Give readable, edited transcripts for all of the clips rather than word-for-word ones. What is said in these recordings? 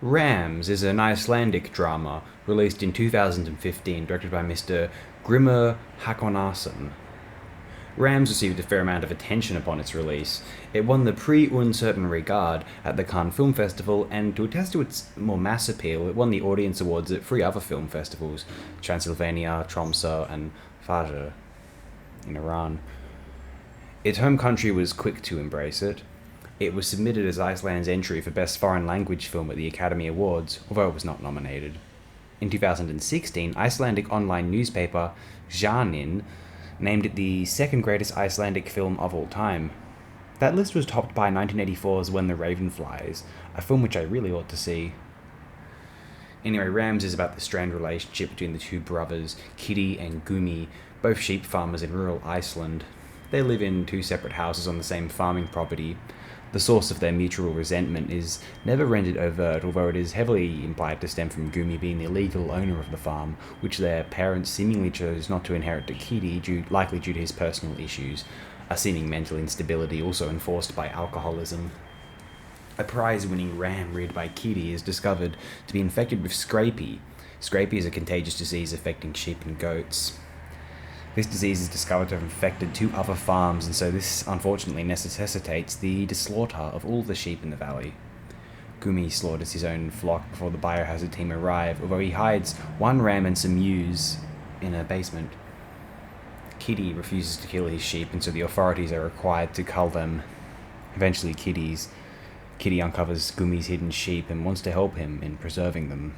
Rams is an Icelandic drama released in 2015, directed by Mr. Grímur Hákonarson. Rams received a fair amount of attention upon its release. It won the Prix Uncertain Regard at the Cannes Film Festival, and to attest to its more mass appeal, it won the Audience Awards at 3 other film festivals: Transylvania, Tromsø, and Fajr in Iran. Its home country was quick to embrace it. It was submitted as Iceland's entry for Best Foreign Language Film at the Academy Awards, although it was not nominated. In 2016, Icelandic online newspaper Janin named it the second greatest Icelandic film of all time. That list was topped by 1984's When the Raven Flies, a film which I really ought to see. Anyway, Rams is about the strained relationship between the two brothers, Kitty and Gumi, both sheep farmers in rural Iceland. They live in 2 separate houses on the same farming property. The source of their mutual resentment is never rendered overt, although it is heavily implied to stem from Gumi being the legal owner of the farm, which their parents seemingly chose not to inherit to Kitty, likely due to his personal issues, a seeming mental instability also enforced by alcoholism. A prize-winning ram reared by Kitty is discovered to be infected with scrapie. Scrapie is a contagious disease affecting sheep and goats. This disease is discovered to have infected 2 other farms, and so this unfortunately necessitates the slaughter of all the sheep in the valley. Gumi slaughters his own flock before the biohazard team arrive, although he hides 1 ram and some ewes in a basement. Kitty refuses to kill his sheep, and so the authorities are required to cull them. Eventually, Kitty uncovers Gumi's hidden sheep and wants to help him in preserving them.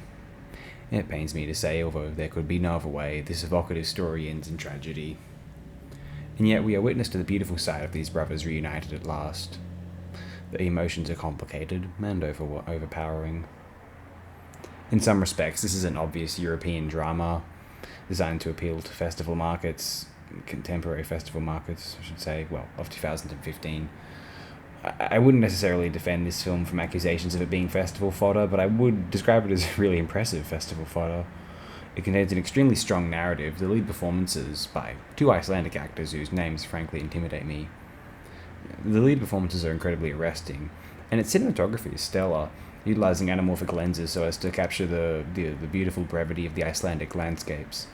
It pains me to say, although there could be no other way, this evocative story ends in tragedy. And yet we are witness to the beautiful sight of these brothers reunited at last. The emotions are complicated and overpowering. In some respects, this is an obvious European drama, designed to appeal to festival markets, contemporary festival markets, I should say, of 2015. I wouldn't necessarily defend this film from accusations of it being festival fodder, but I would describe it as really impressive festival fodder. It contains an extremely strong narrative, the lead performances by 2 Icelandic actors whose names frankly intimidate me. The lead performances are incredibly arresting, and its cinematography is stellar, utilising anamorphic lenses so as to capture the beautiful brevity of the Icelandic landscapes.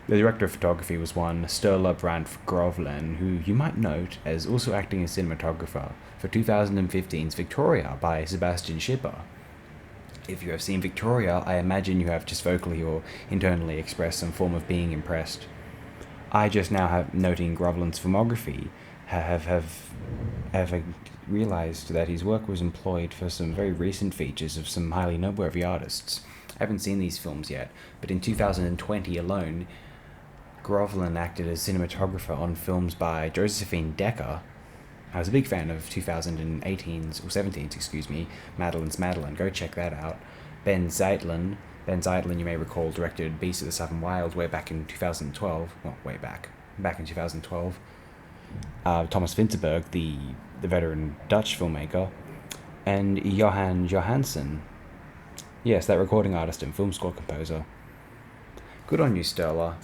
The director of photography was one Sturla Brandt Grovlen, who you might note as also acting as cinematographer for 2015's Victoria by Sebastian Schipper. If you have seen Victoria, I imagine you have just vocally or internally expressed some form of being impressed. I just now have, noting Grovlen's filmography, have realised that his work was employed for some very recent features of some highly noteworthy artists. I haven't seen these films yet, but in 2020 alone, Grovlen acted as cinematographer on films by Josephine Decker. I was a big fan of 2018's, or 17's, Madeline's Madeline. Go check that out. Ben Zeitlin, you may recall, directed Beasts of the Southern Wild way back in 2012. Well, back in 2012. Thomas Vinterberg, the veteran Dutch filmmaker, and Johan Johansson. Yes, that recording artist and film score composer. Good on you, Sturla.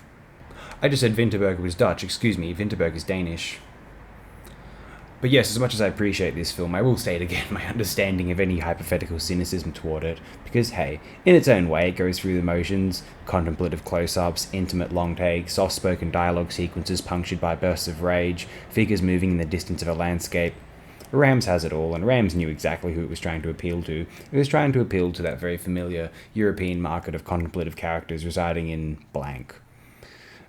I just said Vinterberg was Dutch. Vinterberg is Danish. But yes, as much as I appreciate this film, I will state again my understanding of any hypothetical cynicism toward it, because hey, in its own way it goes through the motions: contemplative close-ups, intimate long takes, soft-spoken dialogue sequences punctured by bursts of rage, figures moving in the distance of a landscape. Rams has it all, and Rams knew exactly who it was trying to appeal to. It was trying to appeal to that very familiar European market of contemplative characters residing in blank.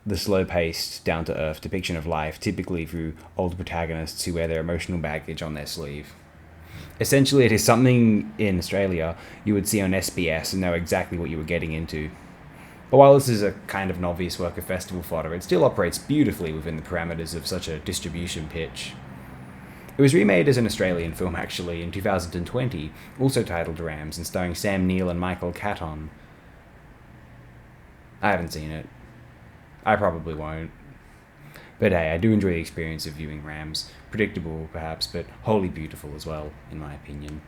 The slow-paced, down-to-earth depiction of life, typically through older protagonists who wear their emotional baggage on their sleeve. Essentially, it is something in Australia you would see on SBS and know exactly what you were getting into. But while this is a kind of an obvious work of festival fodder, it still operates beautifully within the parameters of such a distribution pitch. It was remade as an Australian film, actually, in 2020, also titled Rams, and starring Sam Neill and Michael Caton. I haven't seen it. I probably won't. But hey, I do enjoy the experience of viewing Rams. Predictable, perhaps, but wholly beautiful as well, in my opinion.